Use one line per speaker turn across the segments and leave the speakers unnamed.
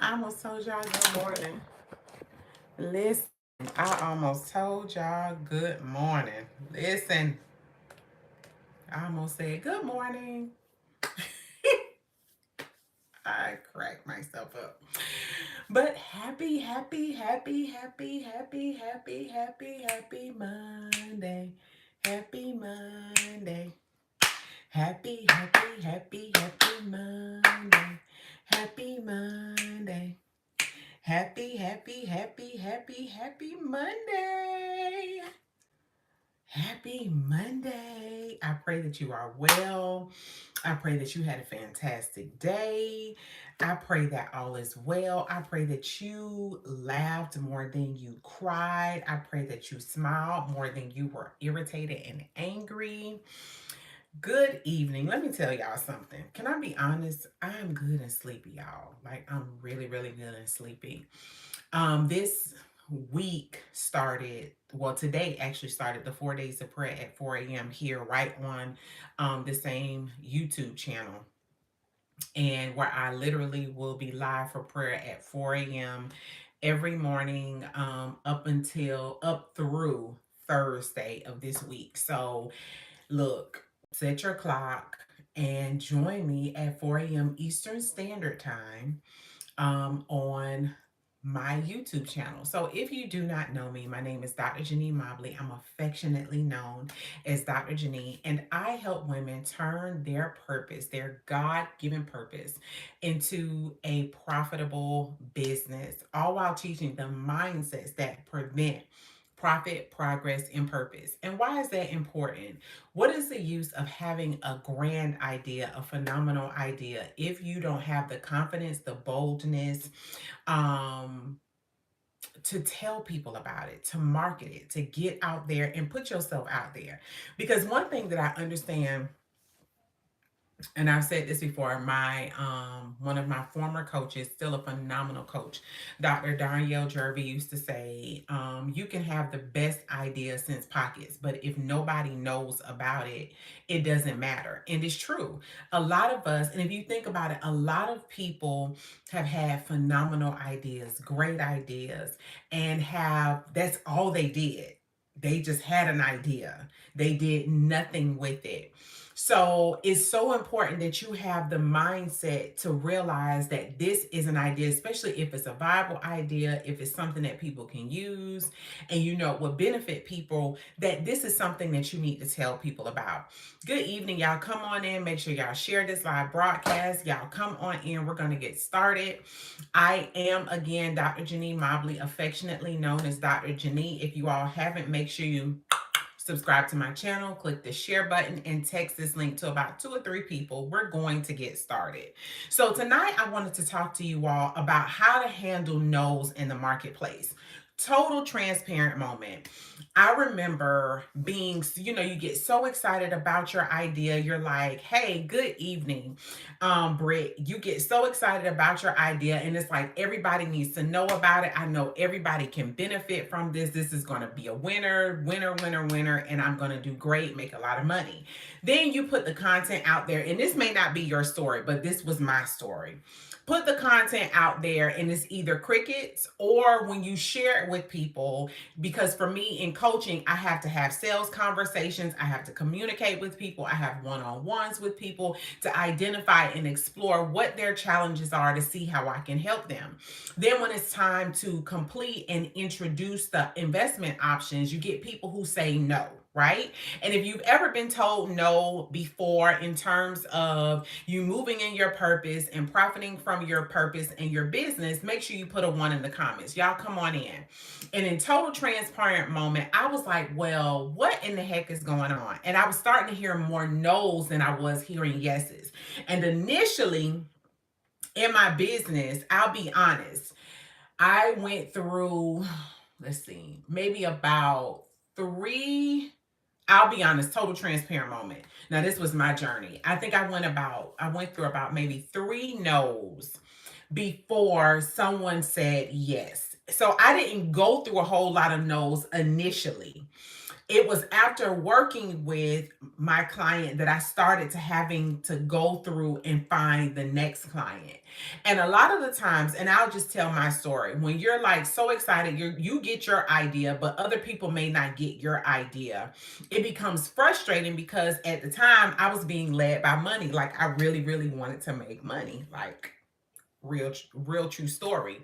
I almost told y'all good morning. Listen, I almost told y'all good morning. Listen, I almost said good morning. I cracked myself up. But happy Monday. Happy Monday. Happy Monday. Happy Monday. Happy Monday. Happy Monday. I pray that you are well. I pray that you had a fantastic day. I pray that all is well. I pray that you laughed more than you cried. I pray that you smiled more than you were irritated and angry. Good evening. Let me tell y'all something. Can I be honest? I'm good and sleepy, y'all. Like, I'm really good and sleepy. This week started, well, today actually started the 4 days of prayer at 4 a.m. here, right on the same YouTube channel. And where I literally will be live for prayer at 4 a.m. every morning, up through Thursday of this week. So, look, set your clock and join me at 4 a.m. Eastern Standard Time on my YouTube channel. So if you do not know me, my name is Dr. JaNee Mobley. I'm affectionately known as Dr. JaNee, and I help women turn their purpose, their God-given purpose, into a profitable business, all while teaching them mindsets that prevent profit, progress, and purpose. And why is that important? What is the use of having a grand idea, a phenomenal idea, if you don't have the confidence, the boldness, um, to tell people about it, to market it, to get out there and put yourself out there? Because one thing that I understand, and I've said this before, my one of my former coaches, still a phenomenal coach, Dr. Danielle Jervey, used to say, you can have the best idea since pockets, but if nobody knows about it, it doesn't matter. And it's true. A lot of us, and if you think about it, a lot of people have had phenomenal ideas, great ideas, and that's all they did. They just had an idea. They did nothing with it. So it's so important that you have the mindset to realize that this is an idea, especially if it's a viable idea, if it's something that people can use and you know will benefit people, that this is something that you need to tell people about. Good evening, y'all. Come on in. Make sure y'all share this live broadcast. Y'all come on in. We're going to get started. I am, again, Dr. JaNee Mobley, affectionately known as Dr. JaNee. If you all haven't, make sure you subscribe to my channel, click the share button, and text this link to about 2 or 3 people. We're going to get started. So tonight I wanted to talk to you all about how to handle no's in the marketplace. Total transparent moment. I remember being, you get so excited about your idea. You're like, hey, good evening, Britt. You get so excited about your idea, and it's like everybody needs to know about it. I know everybody can benefit from this. This is going to be a winner, and I'm going to do great, make a lot of money. Then you put the content out there, and this may not be your story, but this was my story. Put the content out there, and it's either crickets, or when you share it with people, because for me in coaching, I have to have sales conversations, I have to communicate with people, I have one-on-ones with people to identify and explore what their challenges are to see how I can help them. Then when it's time to complete and introduce the investment options, you get people who say no, right? And if you've ever been told no before in terms of you moving in your purpose and profiting from your purpose and your business, make sure you put a 1 in the comments. Y'all come on in. And in total transparent moment, I was like, well, what in the heck is going on? And I was starting to hear more no's than I was hearing yeses. And initially in my business, I'll be honest, I went through, let's see, maybe about 3, I'll be honest, total transparent moment. Now, this was my journey. I think I went through about maybe 3 no's before someone said yes. So I didn't go through a whole lot of no's initially. It was after working with my client that I started to having to go through and find the next client. And a lot of the times, and I'll just tell my story, when you're like so excited, you get your idea, but other people may not get your idea. It becomes frustrating because at the time I was being led by money. Like I really, really wanted to make money. Like real true story.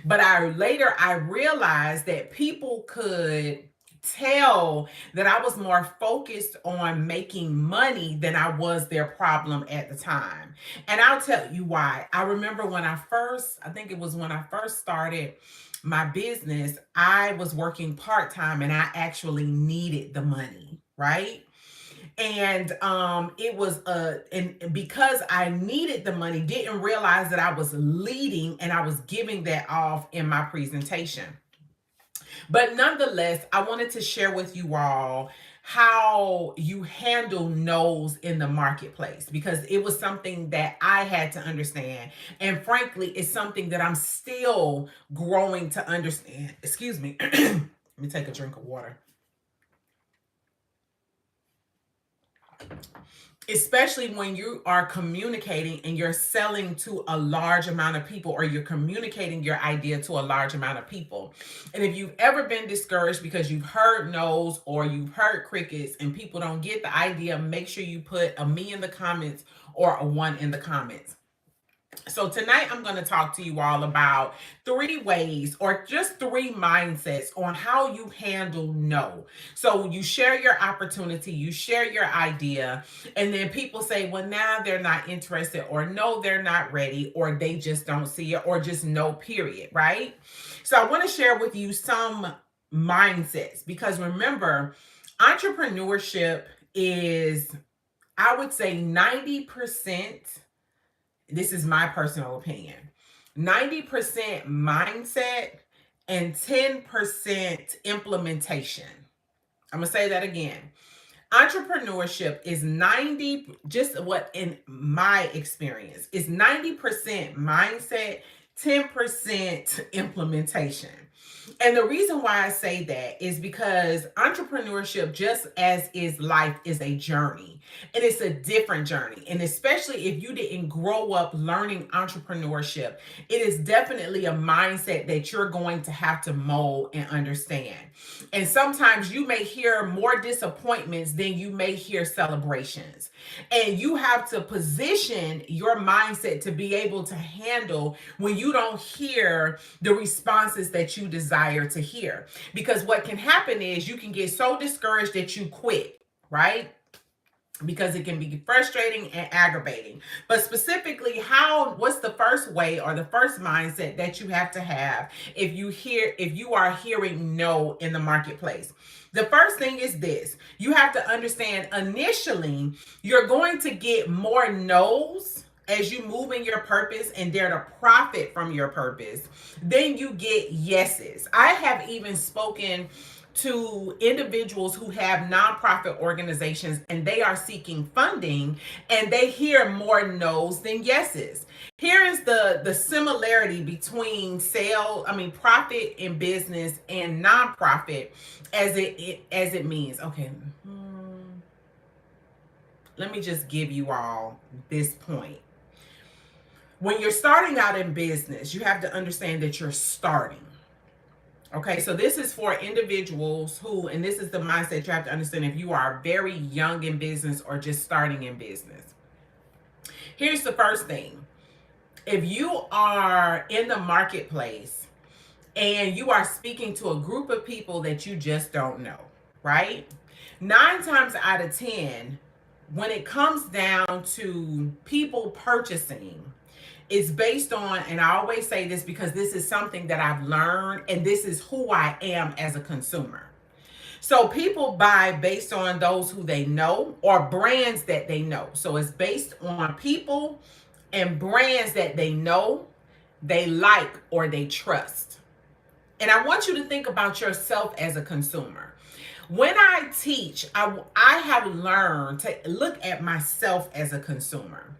But I realized that people could tell that I was more focused on making money than I was their problem at the time. And I'll tell you why. I remember I think it was when I first started my business, I was working part-time and I actually needed the money, right? And it was and because I needed the money, didn't realize that I was leading and I was giving that off in my presentation. But nonetheless, I wanted to share with you all how you handle no's in the marketplace, because it was something that I had to understand, and frankly it's something that I'm still growing to understand. Excuse me. Let me take a drink of water. Especially when you are communicating and you're selling to a large amount of people, or you're communicating your idea to a large amount of people. And if you've ever been discouraged because you've heard no's or you've heard crickets and people don't get the idea, make sure you put a me in the comments or a 1 in the comments. So tonight I'm going to talk to you all about 3 ways, or just 3 mindsets on how you handle no. So you share your opportunity, you share your idea, and then people say, well, now they're not interested, or no, they're not ready, or they just don't see it, or just no, period, right? So I want to share with you some mindsets, because remember, entrepreneurship is, I would say 90%. This is my personal opinion. 90% mindset and 10% implementation. I'm going to say that again. Entrepreneurship is 90, just what in my experience, is 90% mindset, 10% implementation. And the reason why I say that is because entrepreneurship, just as is life, is a journey. And it's a different journey. And especially if you didn't grow up learning entrepreneurship, it is definitely a mindset that you're going to have to mold and understand. And sometimes you may hear more disappointments than you may hear celebrations. And you have to position your mindset to be able to handle when you don't hear the responses that you desire to hear. Because what can happen is you can get so discouraged that you quit, right? Because it can be frustrating and aggravating. But specifically, what's the first way or the first mindset that you have to have if you are hearing no in the marketplace? The first thing is this: you have to understand initially you're going to get more no's as you move in your purpose and dare to profit from your purpose, then you get yeses. I have even spoken to individuals who have nonprofit organizations and they are seeking funding, and they hear more no's than yeses. Here is the similarity between profit in business and nonprofit as it means. Okay. Let me just give you all this point. When you're starting out in business, you have to understand that you're starting. Okay, so this is for individuals who, and this is the mindset you have to understand if you are very young in business or just starting in business. Here's the first thing. If you are in the marketplace and you are speaking to a group of people that you just don't know, right? 9 times out of 10, when it comes down to people purchasing, it's based on, and I always say this because this is something that I've learned, and this is who I am as a consumer. So people buy based on those who they know or brands that they know. So it's based on people and brands that they know, they like, or they trust. And I want you to think about yourself as a consumer. When I teach, I have learned to look at myself as a consumer.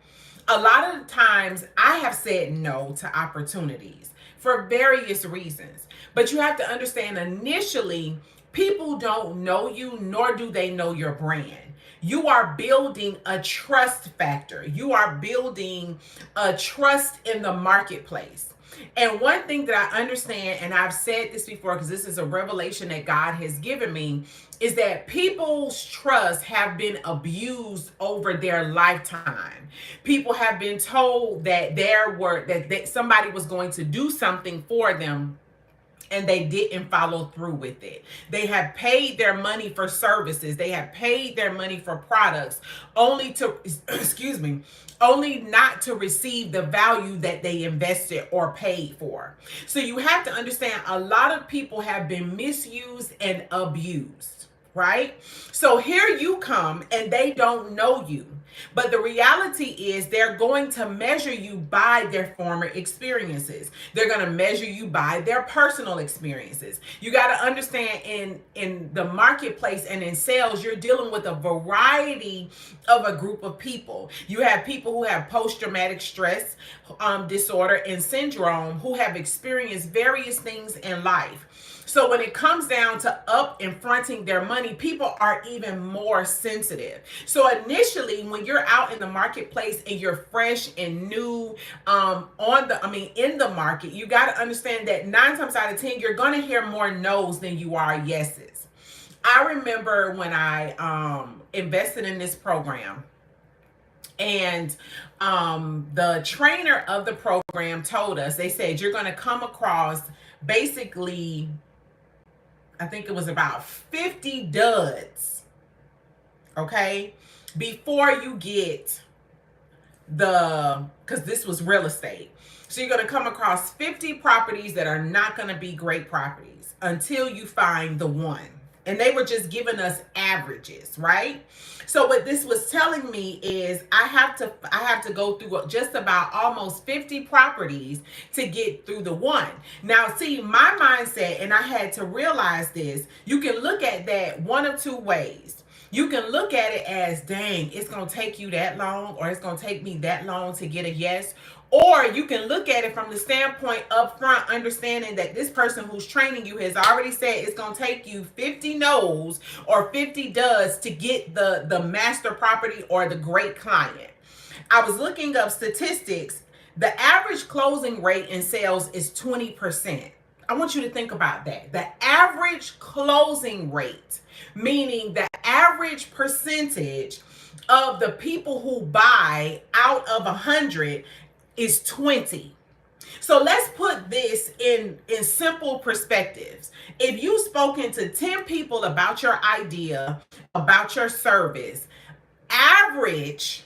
A lot of times I have said no to opportunities for various reasons. But you have to understand, initially, people don't know you, nor do they know your brand. You are building a trust factor. You are building a trust in the marketplace. And one thing that I understand, and I've said this before because this is a revelation that God has given me, is that people's trust have been abused over their lifetime. People have been told that that somebody was going to do something for them, and they didn't follow through with it. They have paid their money for services. They have paid their money for products only to, excuse me, only not to receive the value that they invested or paid for. So you have to understand, a lot of people have been misused and abused, right? So here you come and they don't know you. But the reality is, they're going to measure you by their former experiences. They're going to measure you by their personal experiences. You got to understand, in the marketplace and in sales, you're dealing with a variety of a group of people. You have people who have post-traumatic stress disorder and syndrome, who have experienced various things in life. So when it comes down to up and fronting their money, people are even more sensitive. So initially, when you're out in the marketplace and you're fresh and new in the market, you got to understand that 9 times out of 10, you're going to hear more no's than you are yeses. I remember when I invested in this program, and the trainer of the program told us, they said, you're going to come across basically, I think it was about 50 duds, okay, before you get because this was real estate. So you're going to come across 50 properties that are not going to be great properties until you find the one. And they were just giving us averages, right? So what this was telling me is I have to go through just about almost 50 properties to get through the one. Now, see, my mindset, and I had to realize this, you can look at that one of two ways. You can look at it as, dang, it's going to take you that long, or it's going to take me that long to get a yes. Or you can look at it from the standpoint up front, understanding that this person who's training you has already said it's going to take you 50 no's or 50 does to get the master property or the great client. I was looking up statistics. The average closing rate in sales is 20%. I want you to think about that. The average closing rate, meaning the average percentage of the people who buy out of 100 is 20. So let's put this in simple perspectives. If you've spoken to 10 people about your idea, about your service, average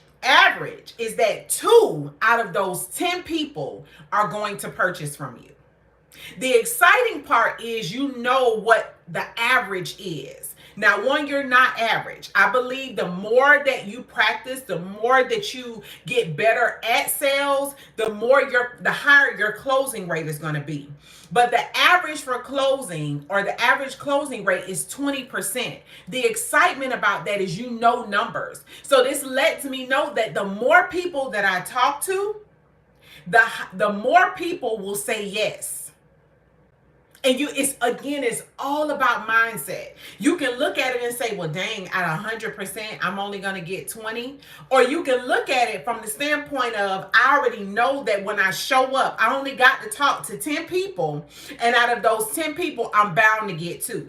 is that 2 out of those 10 people are going to purchase from you. The exciting part is, you know what the average is. Now, one, you're not average. I believe the more that you practice, the more that you get better at sales, the higher your closing rate is going to be. But the average for closing, or the average closing rate, is 20%. The excitement about that is, you know, numbers. So this lets me know that the more people that I talk to, the more people will say yes. And it's all about mindset. You can look at it and say, well, dang, at 100%, I'm only going to get 20. Or you can look at it from the standpoint of, I already know that when I show up, I only got to talk to 10 people. And out of those 10 people, I'm bound to get 2.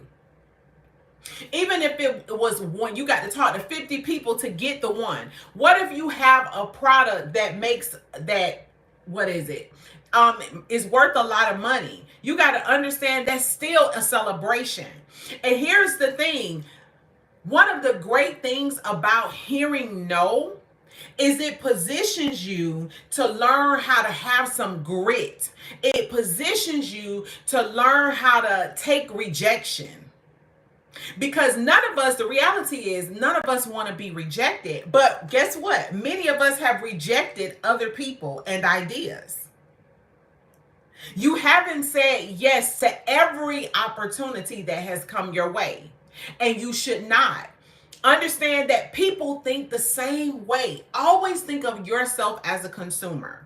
Even if it was one, you got to talk to 50 people to get the one. What if you have a product that makes that, what is it? Is worth a lot of money? You got to understand that's still a celebration. And here's the thing. One of the great things about hearing no is it positions you to learn how to have some grit. It positions you to learn how to take rejection. Because the reality is, none of us want to be rejected. But guess what? Many of us have rejected other people and ideas. You haven't said yes to every opportunity that has come your way, and you should not. Understand that people think the same way. Always think of yourself as a consumer.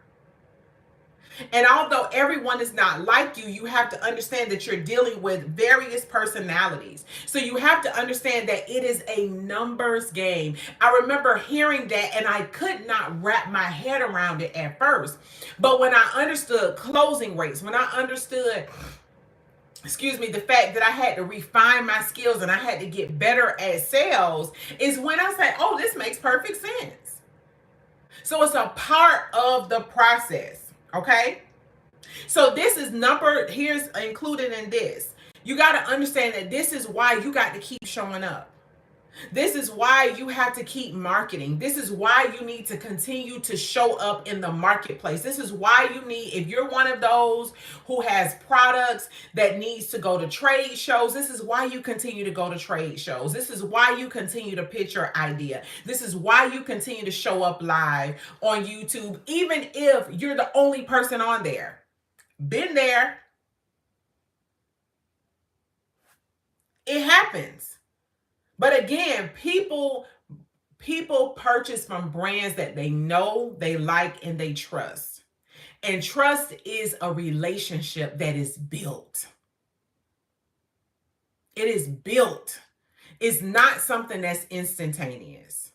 And although everyone is not like you, you have to understand that you're dealing with various personalities. So you have to understand that it is a numbers game. I remember hearing that and I could not wrap my head around it at first. But when I understood closing rates, when I understood the fact that I had to refine my skills and I had to get better at sales, is when I said, oh, this makes perfect sense. So it's a part of the process. Okay. So this is here's included in this. You got to understand that this is why you got to keep showing up. This is why you have to keep marketing. This is why you need to continue to show up in the marketplace. This is why you need, if you're one of those who has products that needs to go to trade shows, this is why you continue to go to trade shows. This is why you continue to pitch your idea. This is why you continue to show up live on YouTube, even if you're the only person on there. Been there. It happens. But again, people purchase from brands that they know, they like, and they trust. And trust is a relationship that is built. It is built. It's not something that's instantaneous.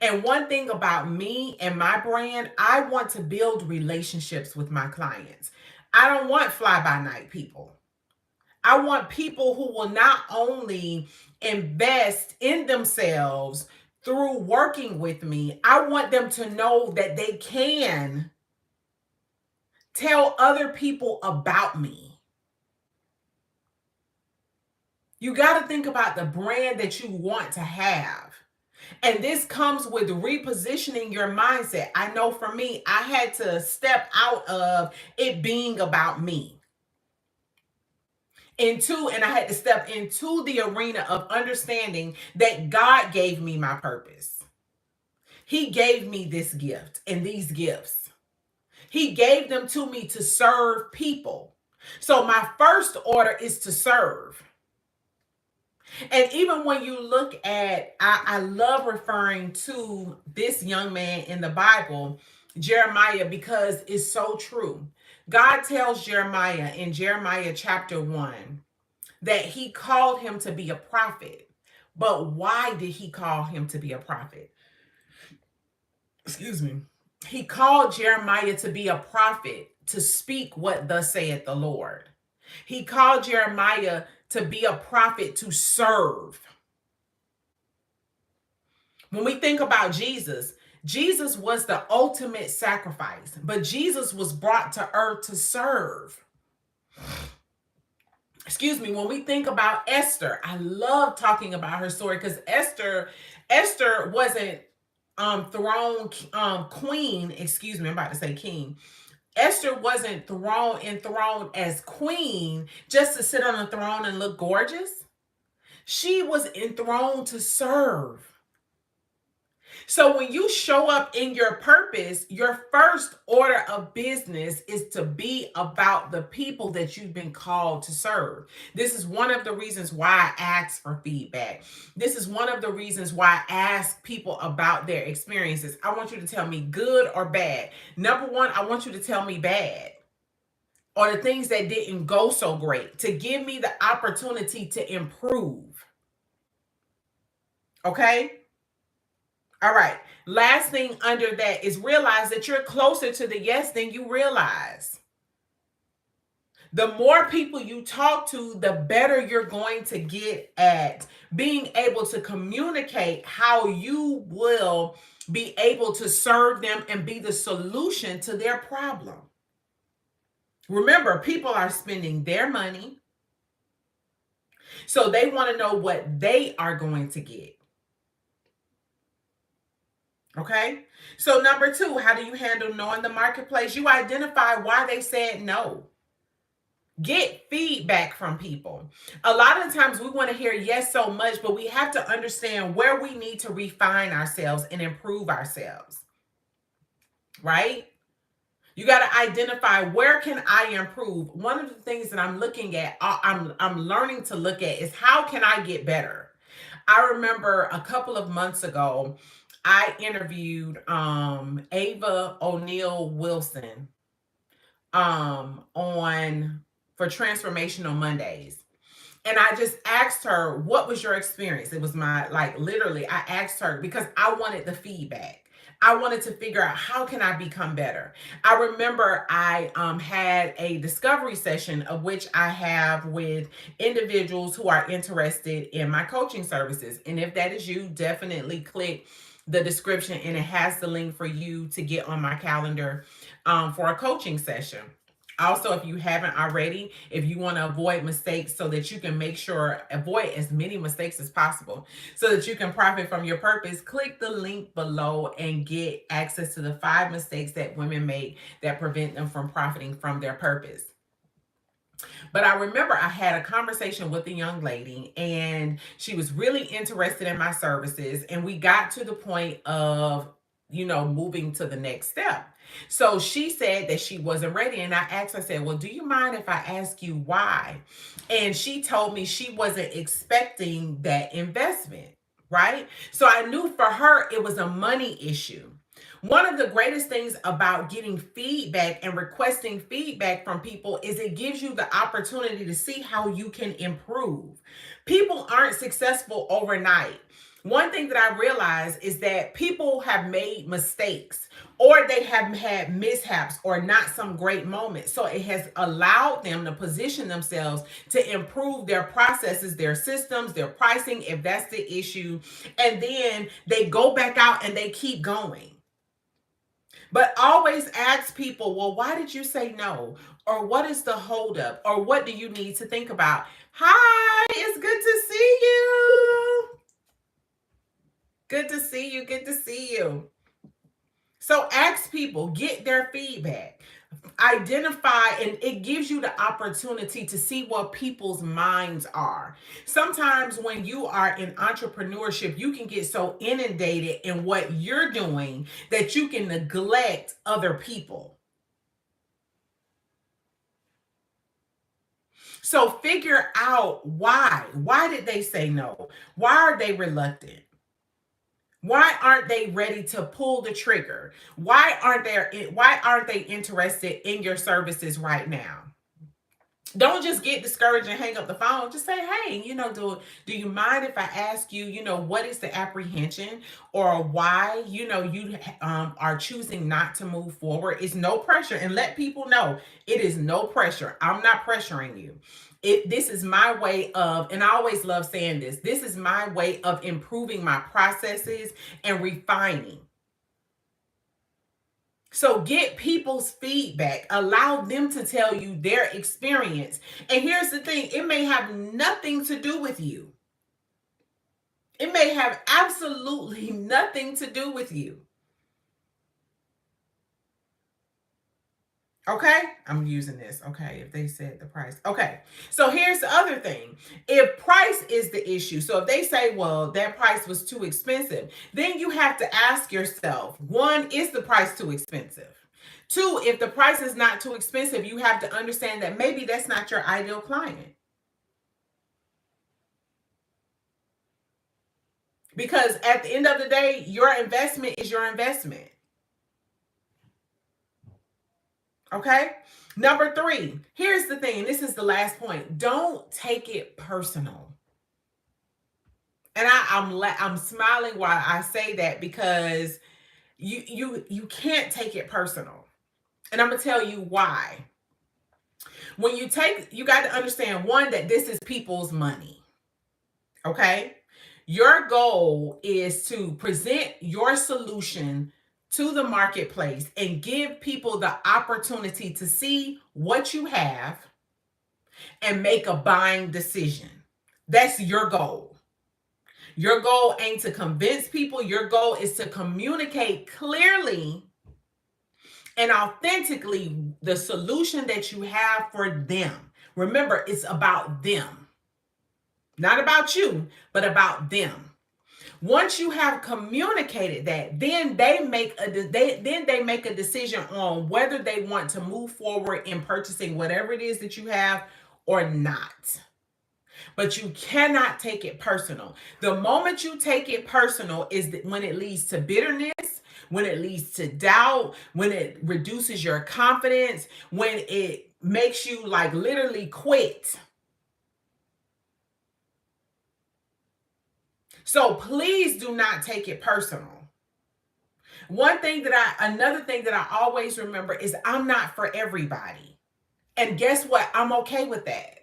And one thing about me and my brand, I want to build relationships with my clients. I don't want fly-by-night people. I want people who will not only invest in themselves through working with me, I want them to know that they can tell other people about me. You got to think about the brand that you want to have. And this comes with repositioning your mindset. I know for me, I had to step out of it being about me. And I had to step into the arena of understanding that God gave me my purpose. He gave me this gift and these gifts. He gave them to me to serve people. So my first order is to serve. And even when you look at, I love referring to this young man in the Bible, Jeremiah, because it's so true. God tells Jeremiah in Jeremiah chapter 1 that he called him to be a prophet. But why did he call him to be a prophet? Excuse me. He called Jeremiah to be a prophet to speak what thus saith the Lord. He called Jeremiah to be a prophet to serve. When we think about Jesus, Jesus was the ultimate sacrifice, but Jesus was brought to earth to serve. Excuse me, when we think about Esther, I love talking about her story because Esther wasn't queen, excuse me, I'm about to say king. Esther wasn't enthroned as queen just to sit on the throne and look gorgeous. She was enthroned to serve. So when you show up in your purpose, your first order of business is to be about the people that you've been called to serve. This is one of the reasons why I ask for feedback. This is one of the reasons why I ask people about their experiences. I want you to tell me good or bad. Number one, I want you to tell me bad, or the things that didn't go so great, to give me the opportunity to improve. Okay? All right. Last thing under that is realize that you're closer to the yes than you realize. The more people you talk to, the better you're going to get at being able to communicate how you will be able to serve them and be the solution to their problem. Remember, people are spending their money, so they want to know what they are going to get. Okay. So number two, how do you handle no in the marketplace? You identify why they said no. Get feedback from people. A lot of times we want to hear yes so much, but we have to understand where we need to refine ourselves and improve ourselves. Right? You got to identify, where can I improve? One of the things that I'm looking at, I'm learning to look at, is how can I get better? I remember a couple of months ago, I interviewed Ava O'Neill Wilson on for Transformational Mondays. And I just asked her, what was your experience? It was my, like, literally, I asked her because I wanted the feedback. I wanted to figure out how can I become better. I remember I had a discovery session of which I have with individuals who are interested in my coaching services. And if that is you, definitely click the description and it has the link for you to get on my calendar for a coaching session. Also, if you haven't already, if you want to avoid mistakes so that you can make sure, avoid as many mistakes as possible so that you can profit from your purpose, click the link below and get access to the 5 mistakes that women make that prevent them from profiting from their purpose. But I remember I had a conversation with a young lady and she was really interested in my services. And we got to the point of, moving to the next step. So she said that she wasn't ready. And I asked her, I said, well, do you mind if I ask you why? And she told me she wasn't expecting that investment, right? So I knew for her, it was a money issue. One of the greatest things about getting feedback and requesting feedback from people is it gives you the opportunity to see how you can improve. People aren't successful overnight. One thing that I realize is that people have made mistakes or they have had mishaps or not some great moments. So it has allowed them to position themselves to improve their processes, their systems, their pricing, if that's the issue. And then they go back out and they keep going. But always ask people, well, why did you say no? Or what is the holdup? Or what do you need to think about? Hi, it's good to see you. Good to see you. Good to see you. So ask people, get their feedback. Identify, and it gives you the opportunity to see what people's minds are. Sometimes when you are in entrepreneurship, you can get so inundated in what you're doing that you can neglect other people. So figure out why. Why did they say no? Why are they reluctant? Why aren't they ready to pull the trigger? Why aren't they interested in your services right now? Don't just get discouraged and hang up the phone. Just say, hey, do you mind if I ask you, what is the apprehension or why, you are choosing not to move forward? It's no pressure. And let people know it is no pressure. I'm not pressuring you. This is my way of, and I always love saying this is my way of improving my processes and refining. So get people's feedback. Allow them to tell you their experience. And here's the thing, it may have nothing to do with you. It may have absolutely nothing to do with you. Okay, I'm using this. Okay, if they said the price. Okay, so here's the other thing. If price is the issue, so if they say, well, that price was too expensive, then you have to ask yourself, one, is the price too expensive? Two, if the price is not too expensive, you have to understand that maybe that's not your ideal client. Because at the end of the day, your investment is your investment. Okay. Number 3, here's the thing. This is the last point. Don't take it personal. And I'm smiling while I say that because you can't take it personal. And I'm gonna tell you why. When you got to understand, one, that this is people's money. Okay. Your goal is to present your solution to the marketplace and give people the opportunity to see what you have and make a buying decision. That's your goal. Your goal ain't to convince people. Your goal is to communicate clearly and authentically the solution that you have for them. Remember, it's about them. Not about you, but about them. Once you have communicated that, then they make a decision on whether they want to move forward in purchasing whatever it is that you have or not. But you cannot take it personal. The moment you take it personal is when it leads to bitterness, when it leads to doubt, when it reduces your confidence, when it makes you like literally quit. So please do not take it personal. Another thing that I always remember is I'm not for everybody. And guess what? I'm okay with that.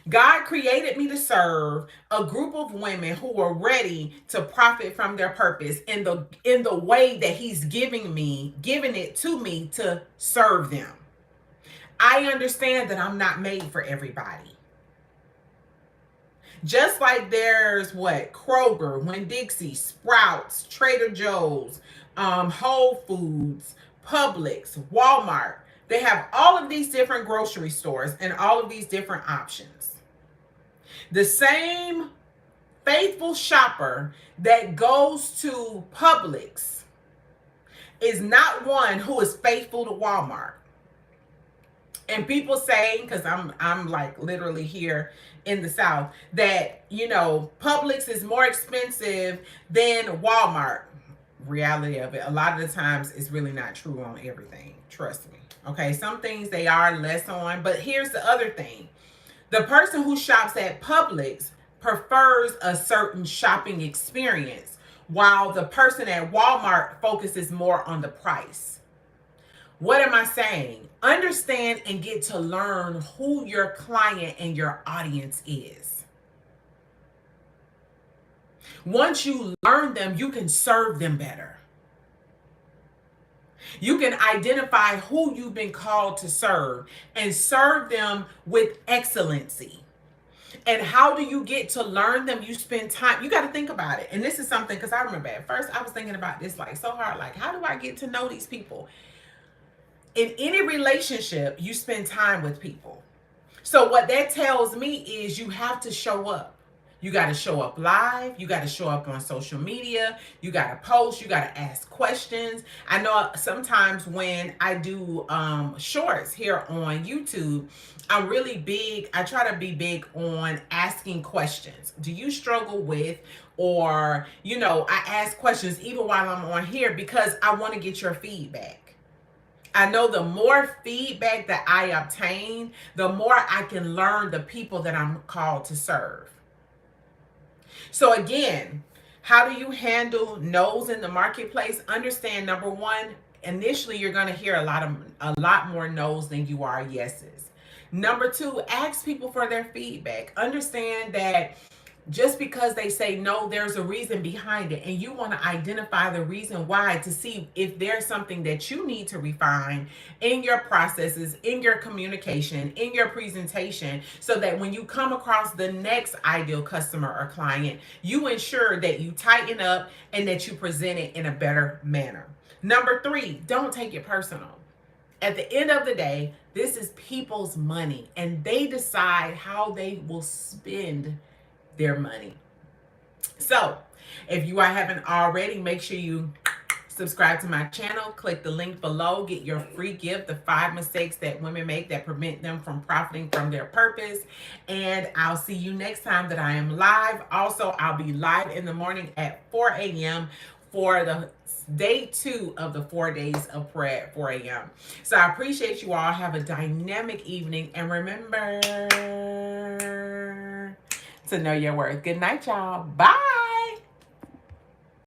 God created me to serve a group of women who are ready to profit from their purpose in the way that He's giving it to me to serve them. I understand that I'm not made for everybody. Just like there's Kroger, Winn-Dixie, Sprouts, Trader Joe's, Whole Foods, Publix, Walmart. They have all of these different grocery stores and all of these different options. The same faithful shopper that goes to Publix is not one who is faithful to Walmart. And people say, because I'm like literally here in the South, that Publix is more expensive than Walmart. Reality of it, a lot of the times it's really not true on everything. Trust me. Okay, some things they are less on, but here's the other thing. The person who shops at Publix prefers a certain shopping experience, while the person at Walmart focuses more on the price. What am I saying? Understand and get to learn who your client and your audience is. Once you learn them, you can serve them better. You can identify who you've been called to serve and serve them with excellency. And how do you get to learn them? You spend time. You got to think about it. And this is something, because I remember at first I was thinking about this like so hard. Like, how do I get to know these people? In any relationship, you spend time with people. So what that tells me is you have to show up. You got to show up live. You got to show up on social media. You got to post. You got to ask questions. I know sometimes when I do shorts here on YouTube, I'm really big. I try to be big on asking questions. Do you struggle with, or, I ask questions even while I'm on here because I want to get your feedback. I know the more feedback that I obtain, the more I can learn the people that I'm called to serve. So again, how do you handle no's in the marketplace? Understand, number one, initially you're going to hear a lot more no's than you are yeses. Number two, ask people for their feedback. Understand that just because they say no, there's a reason behind it. And you want to identify the reason why to see if there's something that you need to refine in your processes, in your communication, in your presentation, so that when you come across the next ideal customer or client, you ensure that you tighten up and that you present it in a better manner. Number three, don't take it personal. At the end of the day, this is people's money and they decide how they will spend their money. So if you haven't already, make sure you subscribe to my channel, click the link below, get your free gift, the 5 mistakes that women make that prevent them from profiting from their purpose. And I'll see you next time that I am live. Also, I'll be live in the morning at 4 a.m. for the day 2 of the 4 days of prayer at 4 a.m. So I appreciate you all. Have a dynamic evening. And remember to know your worth. Good night, y'all. Bye.